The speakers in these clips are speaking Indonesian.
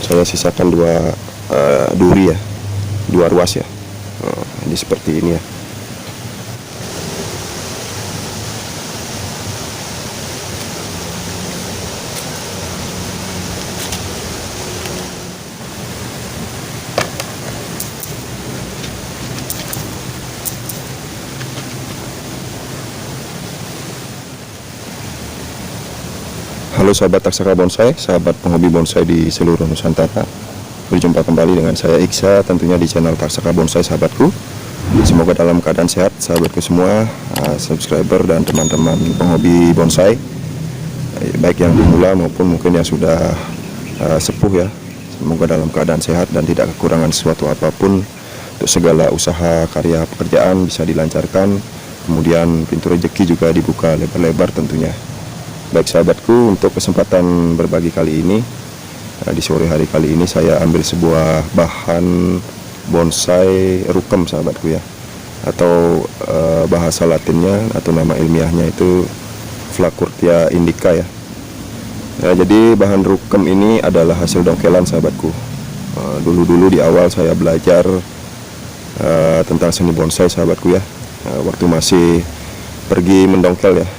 saya sisakan dua duri ya, dua ruas ya. Jadi seperti ini ya. Halo sahabat Taksaka Bonsai, sahabat penghobi bonsai di seluruh Nusantara. Berjumpa kembali dengan saya Iksa, tentunya di channel Taksaka Bonsai sahabatku. Semoga dalam keadaan sehat sahabatku semua, subscriber dan teman-teman penghobi bonsai, baik yang pemula maupun mungkin yang sudah sepuh ya. Semoga dalam keadaan sehat dan tidak kekurangan sesuatu apapun. Untuk segala usaha karya pekerjaan bisa dilancarkan, kemudian pintu rezeki juga dibuka lebar-lebar tentunya. Baik sahabatku, untuk kesempatan berbagi kali ini, di sore hari kali ini saya ambil sebuah bahan bonsai rukem sahabatku ya, atau bahasa latinnya atau nama ilmiahnya itu Flacourtia indica ya. Jadi bahan rukem ini adalah hasil dongkelan sahabatku. Dulu-dulu di awal saya belajar tentang seni bonsai sahabatku ya, waktu masih pergi mendongkel ya.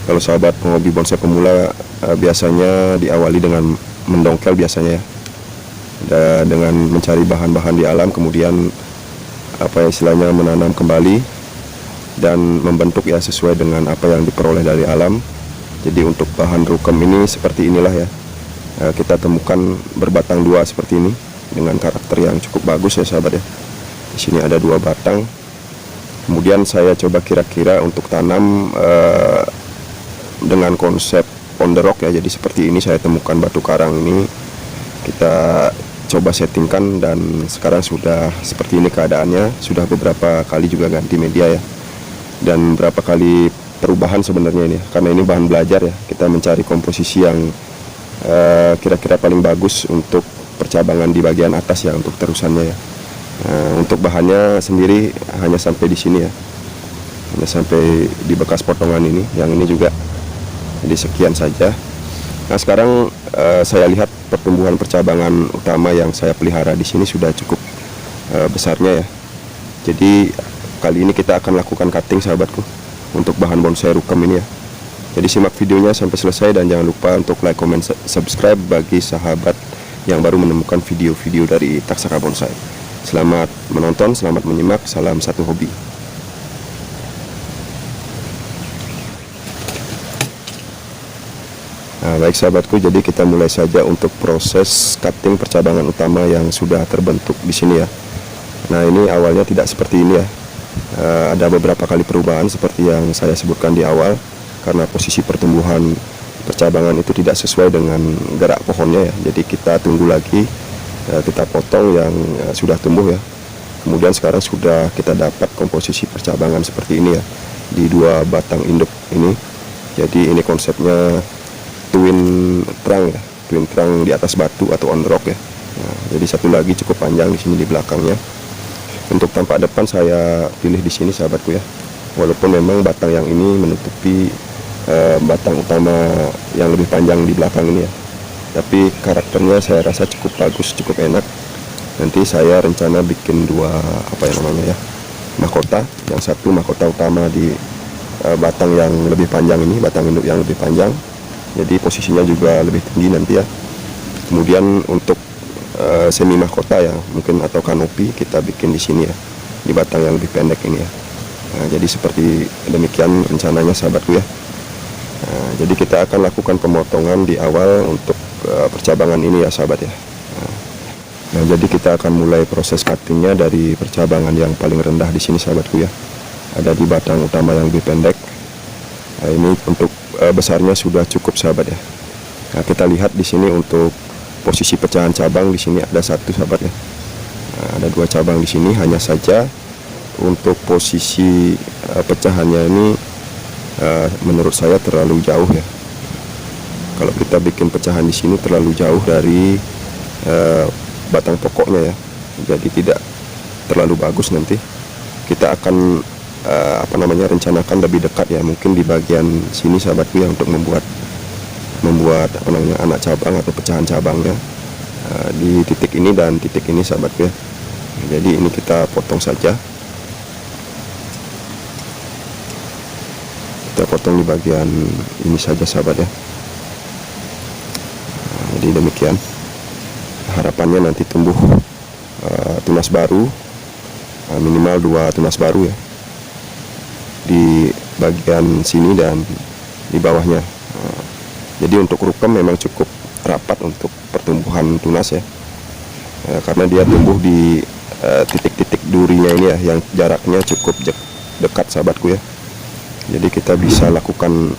Kalau sahabat penghobi bonsai pemula biasanya diawali dengan mendongkel biasanya ya, dengan mencari bahan-bahan di alam, kemudian istilahnya menanam kembali dan membentuk ya sesuai dengan apa yang diperoleh dari alam. Jadi untuk bahan rukem ini seperti inilah ya, kita temukan berbatang dua seperti ini dengan karakter yang cukup bagus ya sahabat ya. Di sini ada dua batang. Kemudian saya coba kira-kira untuk tanam dengan konsep on the rock ya. Jadi seperti ini saya temukan batu karang ini, kita coba settingkan dan sekarang sudah seperti ini keadaannya. Sudah beberapa kali juga ganti media ya, dan berapa kali perubahan sebenarnya ini, karena ini bahan belajar ya. Kita mencari komposisi yang kira-kira paling bagus untuk percabangan di bagian atas ya, untuk terusannya ya. Untuk bahannya sendiri hanya sampai di sini ya, hanya sampai di bekas potongan ini. Yang ini juga. Jadi sekian saja. Nah sekarang saya lihat pertumbuhan percabangan utama yang saya pelihara di sini sudah cukup besarnya ya. Jadi kali ini kita akan lakukan cutting sahabatku untuk bahan bonsai rukem ini ya. Jadi simak videonya sampai selesai dan jangan lupa untuk like, comment, subscribe bagi sahabat yang baru menemukan video-video dari Taksaka Bonsai. Selamat menonton, selamat menyimak, salam satu hobi. Nah, baik sahabatku, jadi kita mulai saja untuk proses cutting percabangan utama yang sudah terbentuk di sini ya. Nah ini awalnya tidak seperti ini ya. Ada beberapa kali perubahan seperti yang saya sebutkan di awal, karena posisi pertumbuhan percabangan itu tidak sesuai dengan gerak pohonnya ya. Jadi kita tunggu lagi, kita potong yang sudah tumbuh ya. Kemudian sekarang sudah kita dapat komposisi percabangan seperti ini ya, di dua batang induk ini. Jadi ini konsepnya twin trunk ya, twin trunk di atas batu atau on rock ya. Nah, jadi satu lagi cukup panjang di sini di belakangnya. Untuk tampak depan saya pilih di sini sahabatku ya, walaupun memang batang yang ini menutupi batang utama yang lebih panjang di belakang ini ya, tapi karakternya saya rasa cukup bagus, cukup enak. Nanti saya rencana bikin dua mahkota. Yang satu mahkota utama di batang yang lebih panjang ini, batang induk yang lebih panjang, jadi posisinya juga lebih tinggi nanti ya. Kemudian untuk semi mahkota ya mungkin, atau kanopi, kita bikin di sini ya, di batang yang lebih pendek ini ya. Nah, jadi seperti demikian rencananya sahabatku ya. Nah, jadi kita akan lakukan pemotongan di awal untuk percabangan ini ya sahabat ya. Nah jadi kita akan mulai proses cuttingnya dari percabangan yang paling rendah di sini sahabatku ya, ada di batang utama yang lebih pendek. Nah, ini untuk besarnya sudah cukup sahabat ya. Nah, kita lihat di sini untuk posisi pecahan cabang di sini ada satu sahabat ya. Nah, ada dua cabang di sini, hanya saja untuk posisi pecahannya ini menurut saya terlalu jauh ya. Kalau kita bikin pecahan di sini terlalu jauh dari batang pokoknya ya, jadi tidak terlalu bagus. Nanti kita akan rencanakan lebih dekat ya, mungkin di bagian sini sahabatku ya, untuk membuat anak cabang atau pecahan cabangnya. di titik ini dan titik ini sahabatku ya. Jadi ini kita potong saja. Kita potong di bagian ini saja sahabat ya. Jadi demikian, harapannya nanti tumbuh tunas baru, minimal 2 tunas baru ya, di bagian sini dan di bawahnya. Jadi untuk rukam memang cukup rapat untuk pertumbuhan tunas ya, karena dia tumbuh di titik-titik durinya ini ya, yang jaraknya cukup dekat sahabatku ya. Jadi kita bisa lakukan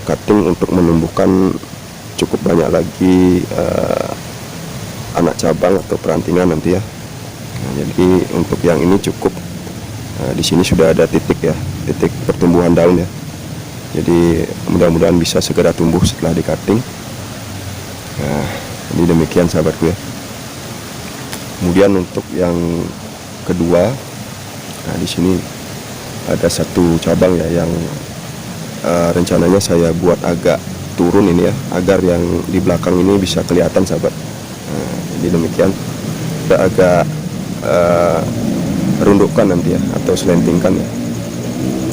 cutting untuk menumbuhkan cukup banyak lagi anak cabang atau perantingan nanti ya. Jadi untuk yang ini cukup, di sini sudah ada titik ya, titik pertumbuhan daun ya. Jadi mudah-mudahan bisa segera tumbuh setelah di cutting. Nah, ini demikian sahabatku ya. Kemudian untuk yang kedua, nah di sini ada satu cabang ya, yang rencananya saya buat agak turun ini ya, agar yang di belakang ini bisa kelihatan sahabat. Nah, jadi demikian, kita agak rundukkan nanti ya, atau selentingkan ya.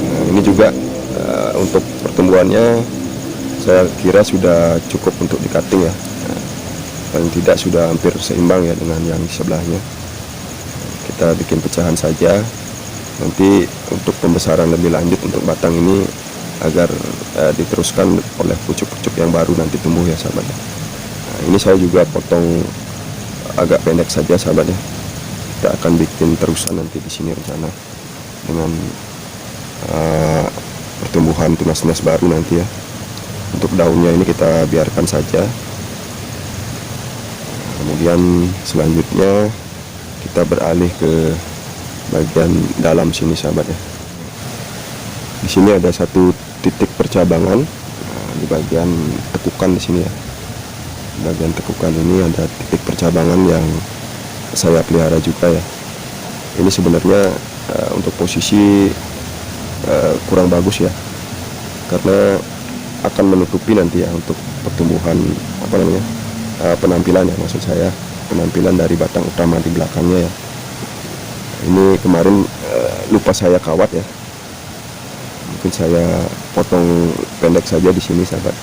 Nah, ini juga untuk pertumbuhannya saya kira sudah cukup untuk di cutting ya. Nah, paling tidak sudah hampir seimbang ya dengan yang di sebelahnya. Kita bikin pecahan saja. Nanti untuk pembesaran lebih lanjut untuk batang ini agar diteruskan oleh pucuk-pucuk yang baru nanti tumbuh ya sahabat. Nah, ini saya juga potong agak pendek saja sahabat ya. Kita akan bikin terusan nanti di sini rencana dengan pertumbuhan tunas-tunas baru nanti ya. Untuk daunnya ini kita biarkan saja. Kemudian selanjutnya kita beralih ke bagian dalam sini sahabat ya. Di sini ada satu titik percabangan, di bagian tekukan di sini ya. Di bagian tekukan ini ada titik percabangan yang saya pelihara juga ya. Ini sebenarnya untuk posisi kurang bagus ya, karena akan menutupi nanti ya untuk pertumbuhan penampilan ya, maksud saya penampilan dari batang utama di belakangnya ya. Ini kemarin lupa saya kawat ya, mungkin saya potong pendek saja di sini sahabat.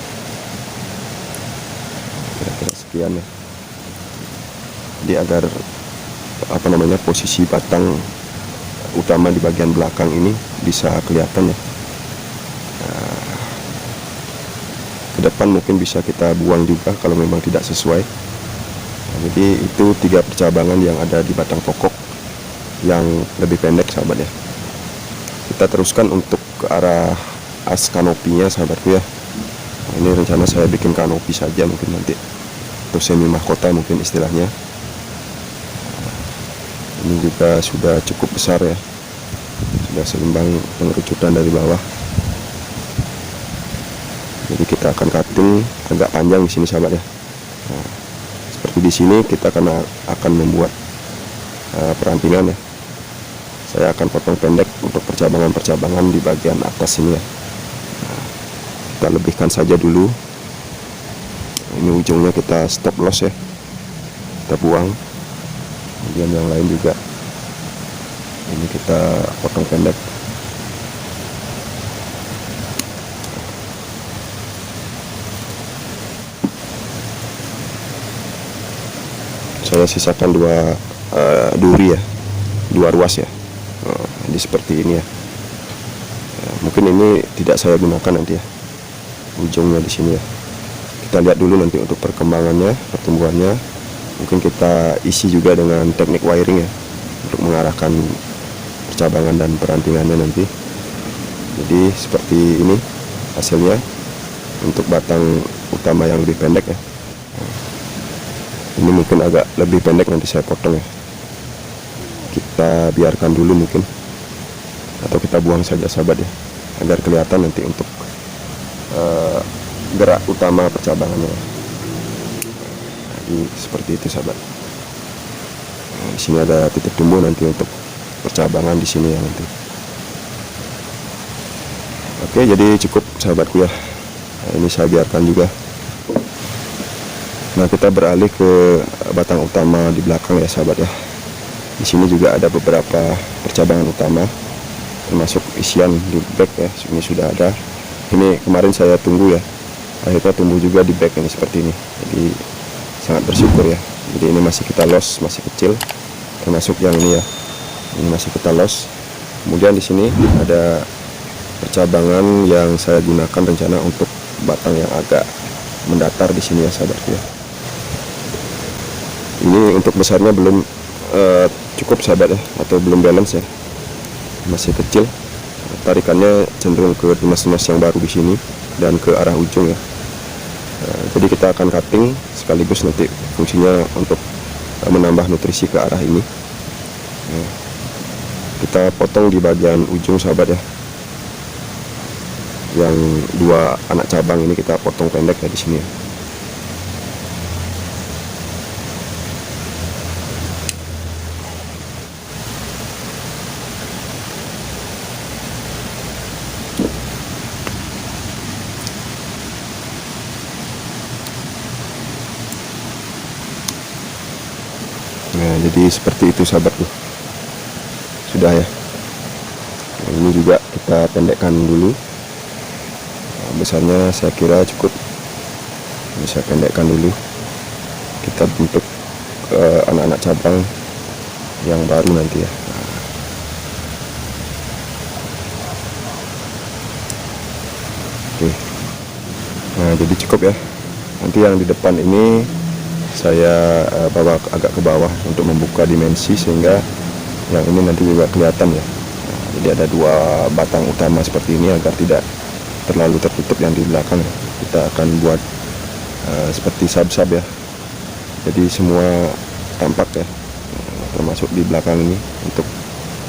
Kira-kira sekian ya. Jadi agar posisi batang utama di bagian belakang ini bisa kelihatan ya. Ke depan mungkin bisa kita buang juga kalau memang tidak sesuai. Jadi itu 3 percabangan yang ada di batang pokok yang lebih pendek sahabat ya. Kita teruskan untuk ke arah as kanopinya sahabatku ya. Nah, ini rencana saya bikin kanopi saja mungkin nanti, atau semi mahkota mungkin istilahnya. Ini juga sudah cukup besar ya, sudah seimbang pengerucutan dari bawah. Jadi kita akan cutting agak panjang di sini sahabat ya. Nah, seperti di sini kita akan membuat perampingan ya. Saya akan potong pendek untuk percabangan-percabangan di bagian atas ini ya. Nah, kita lebihkan saja dulu. Ini ujungnya kita stop loss ya, kita buang. Kemudian yang lain juga ini kita potong pendek. Saya sisakan 2 duri ya, 2 ruas ya. Nah, jadi seperti ini ya. Mungkin ini tidak saya gunakan nanti ya, ujungnya di sini ya. Kita lihat dulu nanti untuk perkembangannya, pertumbuhannya. Mungkin kita isi juga dengan teknik wiring ya, untuk mengarahkan percabangan dan perantingannya nanti. Jadi seperti ini hasilnya untuk batang utama yang lebih pendek ya. Ini mungkin agak lebih pendek, nanti saya potong ya. Kita biarkan dulu mungkin, atau kita buang saja sahabat ya, agar kelihatan nanti untuk gerak utama percabangannya. Jadi seperti itu sahabat. Nah, di sini ada titik tumbuh nanti untuk percabangan di sini ya nanti. Oke, jadi cukup sahabatku ya. Nah, ini saya biarkan juga. Nah, kita beralih ke batang utama di belakang ya sahabat ya. Di sini juga ada beberapa percabangan utama, termasuk isian di back ya. Ini sudah ada. Ini kemarin saya tunggu ya, akhirnya tumbuh juga di back ini seperti ini. Jadi sangat bersyukur ya. Jadi ini masih kita los, masih kecil, termasuk yang ini ya. Ini masih kita los. Kemudian di sini ada percabangan yang saya gunakan rencana untuk batang yang agak mendatar di sini ya sahabatku ya. Ini untuk besarnya belum cukup sahabat ya, atau belum balance ya, masih kecil. Tarikannya cenderung ke tunas-tunas yang baru di sini dan ke arah ujung ya. Jadi kita akan cutting sekaligus nanti fungsinya untuk menambah nutrisi ke arah ini. Kita potong di bagian ujung sahabat ya, yang dua anak cabang ini kita potong pendek ya di sini ya. Nah, jadi seperti itu sahabatku. Sudah ya. Nah, ini juga kita pendekkan dulu. Nah, besarnya saya kira cukup. Bisa pendekkan dulu. Kita bentuk anak-anak cabang yang baru nanti ya. Oke. Nah, jadi cukup ya. Nanti yang di depan ini saya bawa agak ke bawah untuk membuka dimensi sehingga yang ini nanti juga kelihatan ya. Nah, jadi ada dua batang utama seperti ini agar tidak terlalu tertutup yang di belakang ya. Kita akan buat seperti sab-sab ya. Jadi semua tampak ya, termasuk di belakang ini untuk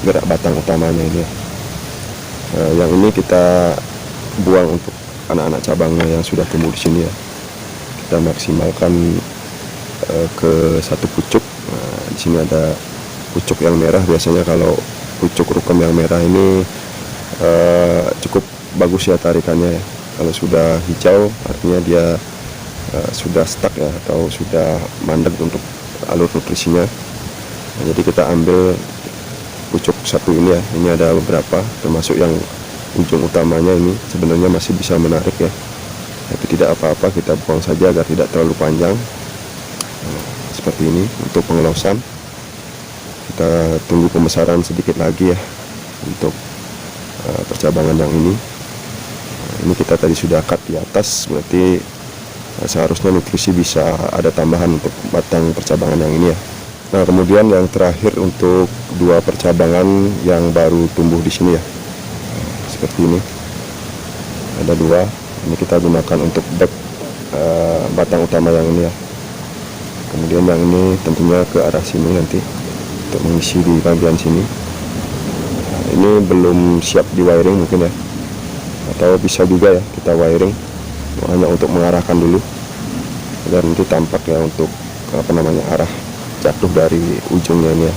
gerak batang utamanya ini ya. Yang ini kita buang untuk anak-anak cabangnya yang sudah tumbuh di sini ya. Kita maksimalkan ke satu pucuk. Nah, di sini ada pucuk yang merah. Biasanya kalau pucuk rukem yang merah ini cukup bagus ya tarikannya ya. Kalau sudah hijau artinya dia sudah stuck ya, atau sudah mandek untuk alur nutrisinya. Nah, jadi kita ambil pucuk satu ini ya. Ini ada beberapa, termasuk yang ujung utamanya ini sebenarnya masih bisa menarik ya, tapi tidak apa-apa, kita buang saja agar tidak terlalu panjang. Seperti ini untuk pengelosan. Kita tunggu pembesaran sedikit lagi ya untuk percabangan yang ini. Ini kita tadi sudah cut di atas, berarti seharusnya nutrisi bisa ada tambahan untuk batang percabangan yang ini ya. Nah, kemudian yang terakhir untuk dua percabangan yang baru tumbuh di sini ya. Seperti ini. Ada dua. Ini kita gunakan untuk back batang utama yang ini ya. Kemudian yang ini tentunya ke arah sini nanti untuk mengisi di bagian sini. Nah, ini belum siap di wiring mungkin ya, atau bisa juga ya kita wiring, hanya untuk mengarahkan dulu agar nanti tampak ya untuk arah jatuh dari ujungnya ini ya.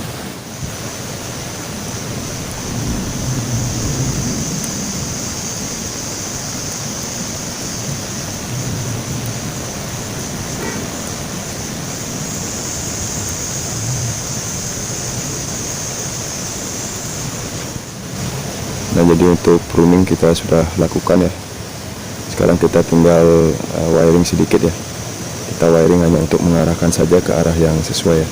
Nah, jadi untuk pruning kita sudah lakukan ya. Sekarang kita tinggal wiring sedikit ya. Kita wiring hanya untuk mengarahkan saja ke arah yang sesuai ya.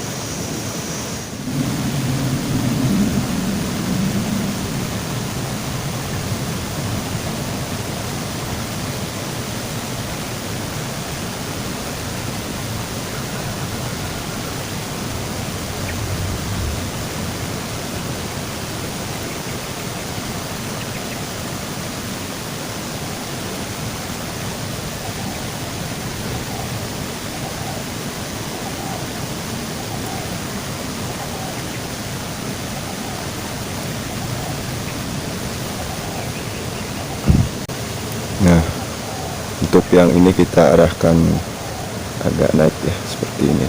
Nah, untuk yang ini kita arahkan agak naik ya, seperti ini.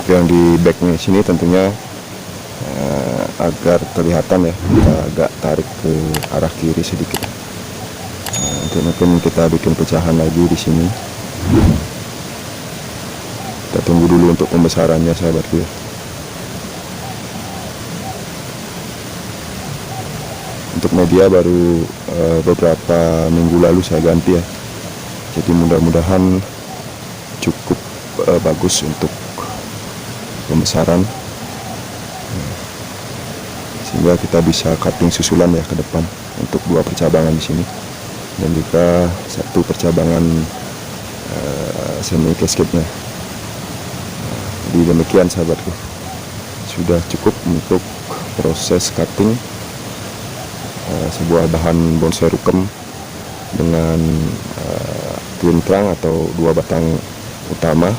yang di backnya sini tentunya agar kelihatan ya, kita agak tarik ke arah kiri sedikit. Nanti mungkin kita bikin pecahan lagi di sini. Kita tunggu dulu untuk pembesarannya sahabatku ya. Untuk media baru beberapa minggu lalu saya ganti ya, jadi mudah-mudahan cukup bagus untuk pembesaran, sehingga kita bisa cutting susulan ya ke depan untuk 2 percabangan di sini dan juga 1 percabangan semi cascade-nya. Jadi demikian sahabatku, sudah cukup untuk proses cutting sebuah bahan bonsai rukem dengan twin trunk atau 2 batang utama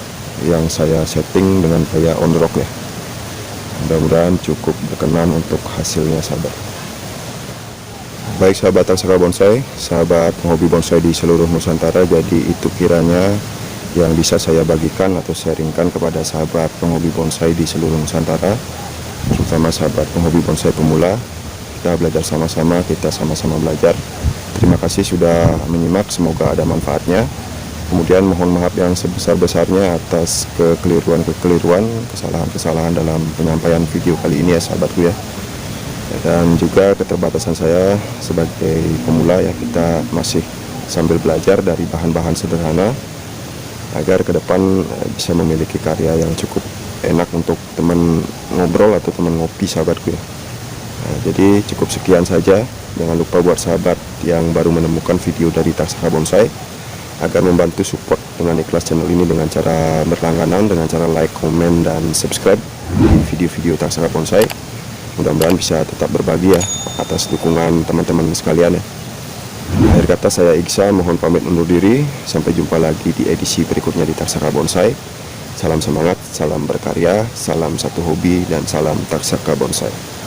yang saya setting dengan gaya on rock ya. Mudah-mudahan cukup berkenan untuk hasilnya sahabat. Baik sahabat Taksaka Bonsai, sahabat penghobi bonsai di seluruh Nusantara, jadi itu kiranya yang bisa saya bagikan atau sharingkan kepada sahabat penghobi bonsai di seluruh Nusantara, terutama sahabat penghobi bonsai pemula. Kita belajar sama-sama, kita sama-sama belajar. Terima kasih sudah menyimak, semoga ada manfaatnya. Kemudian mohon maaf yang sebesar-besarnya atas kekeliruan-kekeliruan, kesalahan-kesalahan dalam penyampaian video kali ini ya sahabatku ya. Dan juga keterbatasan saya sebagai pemula ya, kita masih sambil belajar dari bahan-bahan sederhana agar ke depan bisa memiliki karya yang cukup enak untuk teman ngobrol atau teman ngopi sahabatku ya. Jadi cukup sekian saja. Jangan lupa buat sahabat yang baru menemukan video dari Taksaka Bonsai agar membantu support dengan ikhlas channel ini dengan cara berlangganan, dengan cara like, komen, dan subscribe di video-video Taksaka Bonsai. Mudah-mudahan bisa tetap berbagi ya atas dukungan teman-teman sekalian ya. Akhir kata saya Iksa mohon pamit undur diri. Sampai jumpa lagi di edisi berikutnya di Taksaka Bonsai. Salam semangat, salam berkarya, salam satu hobi, dan salam Taksaka Bonsai.